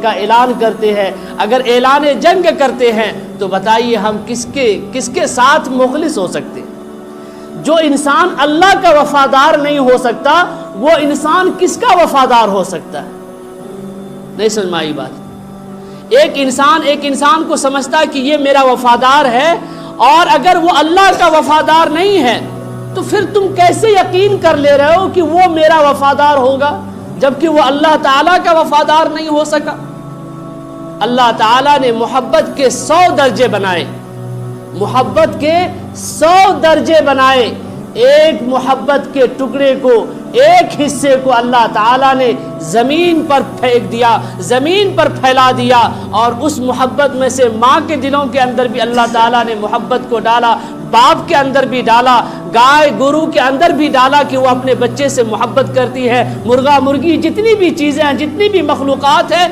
کا اعلان کرتے ہیں، اگر اعلان جنگ کرتے ہیں تو بتائیے ہم کس کے ساتھ مخلص ہو سکتے ہیں؟ جو انسان اللہ کا وفادار نہیں ہو سکتا وہ انسان کس کا وفادار ہو سکتا ہے؟ نہیں سمجھ میں آئی بات؟ ایک انسان کو سمجھتا کہ یہ میرا وفادار ہے، اور اگر وہ اللہ کا وفادار نہیں ہے تو پھر تم کیسے یقین کر لے رہے ہو کہ وہ میرا وفادار ہوگا جبکہ وہ اللہ تعالیٰ کا وفادار نہیں ہو سکا؟ اللہ تعالیٰ نے محبت کے 100 درجے بنائے، محبت کے 100 درجے بنائے، ایک محبت کے ٹکڑے کو، ایک حصے کو اللہ تعالیٰ نے زمین پر پھینک دیا، زمین پر پھیلا دیا، اور اس محبت میں سے ماں کے دلوں کے اندر بھی اللہ تعالیٰ نے محبت کو ڈالا، باپ کے اندر بھی ڈالا، گائے گرو کے اندر بھی ڈالا کہ وہ اپنے بچے سے محبت کرتی ہے، مرغا مرغی جتنی بھی چیزیں ہیں، جتنی بھی مخلوقات ہیں